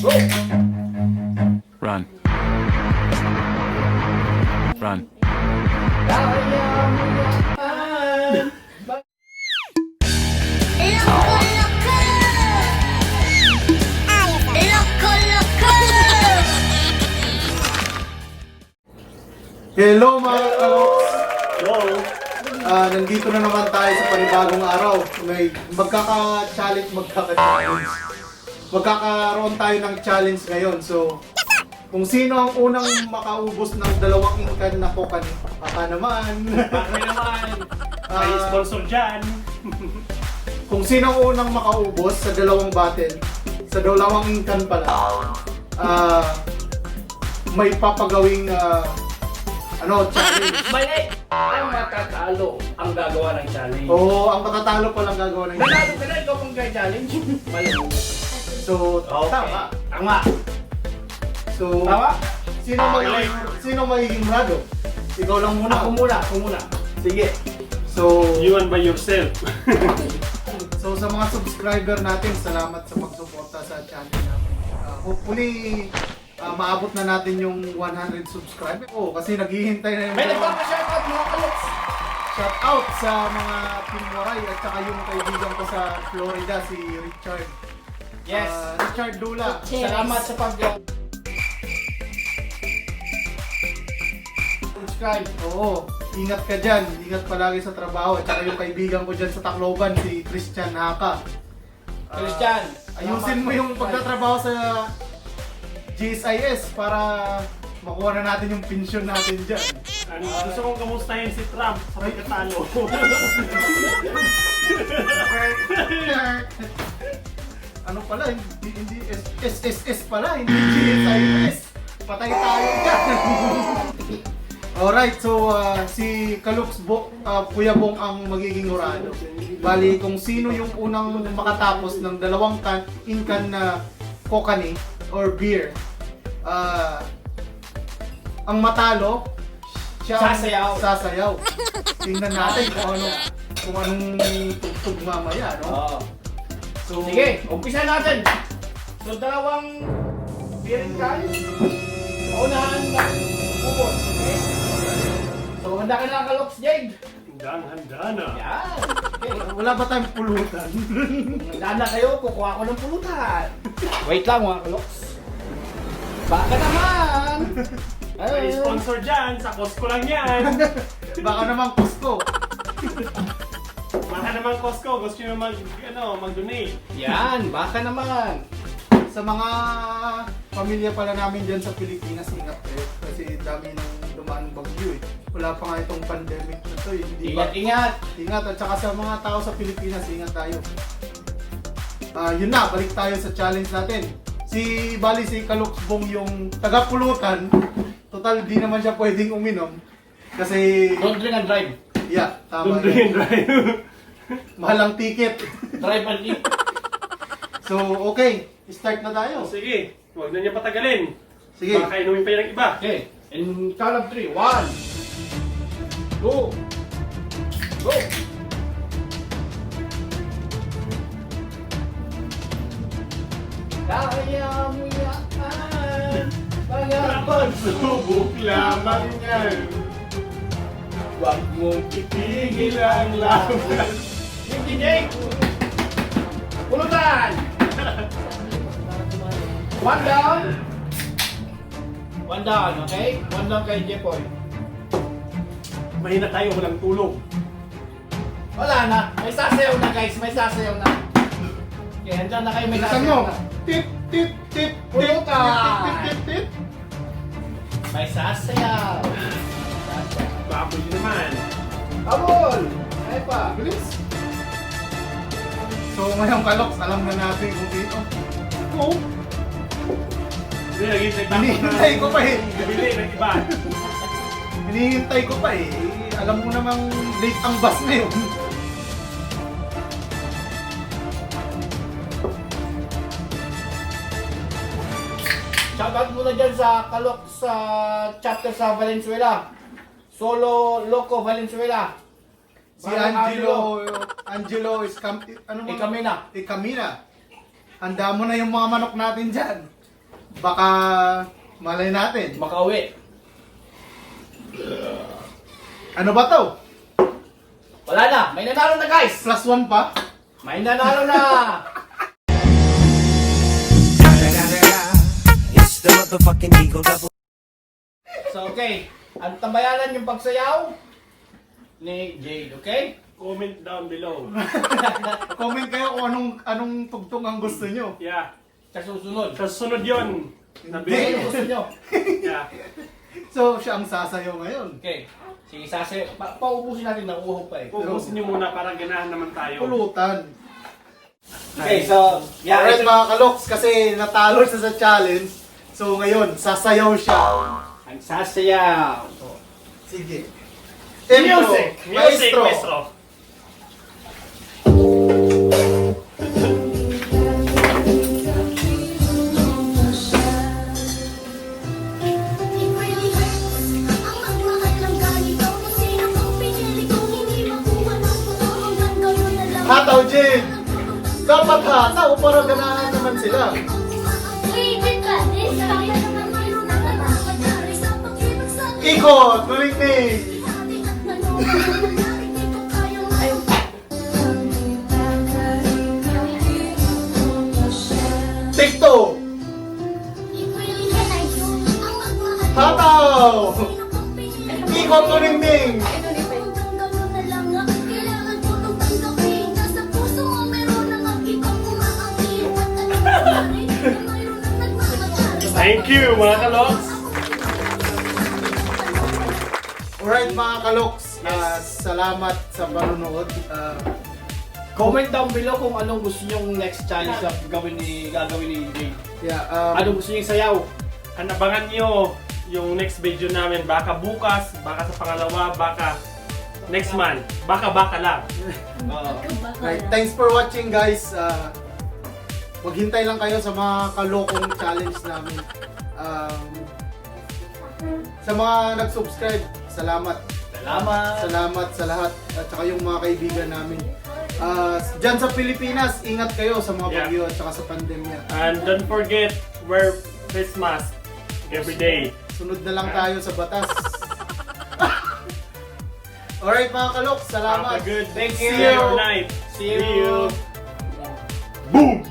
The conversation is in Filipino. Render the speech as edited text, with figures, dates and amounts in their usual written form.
Go! Run. Run. Hello mga kaloks! Go! Nandito na naman tayo sa panibagong araw. May magkakaroon tayo ng challenge ngayon. So, kung sino ang unang makaubos ng 2 inkan na kokani, baka naman. Bakit naman? May sponsor dyan. Kung sino ang unang makaubos sa 2 battle, sa 2 inkan pala, may papagawing challenge. Mali! Ang matatalo ang gagawa ng challenge. Oo, ang matatalo palang gagawa ng Nanalo ka na, ikaw pang challenge. Mali. So, Okay. tama. Tama. So, Tama? sino magiging rado? Ikaw lang muna. Ako muna. Sige. So, You and by yourself. sa mga subscriber natin, salamat sa pagsuporta sa channel namin. Hopefully, maabot na natin yung 100 subscribers. Oh, kasi naghihintay na yung May nagpapashoutout mga kaloks. shout out sa mga Team Waray at saka yung kaibigan ko sa Florida, si Richard. Yes. Richard Dula. Salamat sa subscribe. Oo, ingat ka dyan. Ingat palagi sa trabaho. At saka yung kaibigan ko dyan sa Tacloban, si Christian Haka. Christian. Ayusin mo yung pagtatrabaho sa GSIS para makuha na natin yung pensyon natin dyan. Gusto kong kamustahin si Trump sa pagkatalo. Ano pala, hindi SSS pala, hindi GSIS. Patay tayo dyan. Alright, so si Kaluks Kuya Bong ang magiging hurado. Bali, kung sino yung unang makatapos ng 2 inkan na kokani or beer, ang matalo, siya ang sasayaw. Tingnan natin kung anong tugtog mamaya, no? Oo. So, Sige, umpisa natin. So, 2 beer can. Paunahan na. Ubos. Okay? So, handa ka na kaloks, Jade. Handa na. Yan. Okay. wala ba tayong pulutan? Handa na kayo, kukuha ko ng pulutan. Wait lang mga kaloks. Baka naman. May sponsor dyan. Sa Costco lang yan. Baka naman Costco. Baka naman Costco. Gusto nyo mag-donate. Yan, baka naman. Sa mga pamilya pala namin dyan sa Pilipinas, ingat kayo. Kasi dami nang dumaan bagyo eh. Wala pa nga itong pandemic na to eh. Hindi ba? Ingat. Ingat. At saka sa mga tao sa Pilipinas, ingat tayo. Yun na, balik tayo sa challenge natin. Si Kaluks Bong yung taga-pulutan. Total, di naman siya pwedeng uminom. Kasi, Don't drink and drive. yeah, tama Don't yan. drive. Mahal ang ticket. Drive and eat. So, okay. Start na tayo. Sige. Huwag na niya patagalin. Sige. Baka inumin pa yung iba. Okay, in count of 3. 1, 2, go! Kaya mo yan, kaya Pagsubok lamang yan. Huwag mong Tigil ang laban. Hindi, Jake! Pulutan! 1 down. 1 down, okay? 1 down kay Jepoy. Mahina tayo. Walang tulog. Wala na. May sasayaw na guys. May sasayaw na. Okay, andyan na kayo. May Bilisan sasayaw mo. na. Tip, tip, tip, tip, Pulutan! tip, tip, tip. May sasayaw. Baboy naman. Abol! Ay pa. Bilis. So ngayon Kaloks, alam na natin kung dito. Oh, Hindi, naghihintay pa ako hinihintay ko pa eh. Bili ng iba. Hinihintay ko pa eh. Alam mo namang late ang bus ngayon. Shoutout muna dyan sa Kalok sa chapter sa Valenzuela. Solo Loco Valenzuela. Si Angelo is ano Ikamina. Ikamina. Handa mo na yung mga manok natin dyan. baka malay natin. Makauwi. Ano ba to? Wala na. May nanalo na guys. +1 pa? May nanalo na. It's the motherfucking Eagle Double. So okay. Ang tambayanan yung pagsayaw ni Jade, okay? Comment down below. Comment kayo kung anong tugtong ang gusto nyo. Yeah. Sa susunod. Sa sunod yun. Ano Hindi. gusto nyo? Yeah. So, siya ang sasayaw ngayon. Okay. Sige, paubusin natin ng uhog pa eh. Pupusin niyo muna para ganahan naman tayo. Pulutan. Okay, so, Alright mga kaloks, kasi natalo siya sa challenge. So ngayon, sasayaw siya. ang sasayaw. Sige. Music! Music, maestro! Hataw, Jade! Dapat hataw para ganahan naman sila. Ikot! Malignig! Tikto! Hataw! Ikot! Malignig! Thank you mga kaloks! Alright mga kaloks, salamat sa panonood. Comment down below kung anong gusto nyong next challenge na gagawin ni Jade. Anong gusto nyong sayaw? Abangan nyo yung next video namin. Baka bukas, baka sa pangalawa, baka next month. Baka lang. Right, thanks for watching guys. Maghintay lang kayo sa mga kalokong challenge namin. Sa mga nag-subscribe, salamat. Salamat sa lahat at saka yung mga kaibigan namin. Diyan sa Pilipinas, ingat kayo sa mga bagyo at saka sa pandemya. And don't forget, wear face mask every day. Sunod na lang tayo sa batas. Alright mga kalok, salamat. Have a good Thank day you. or night. See you. Boom!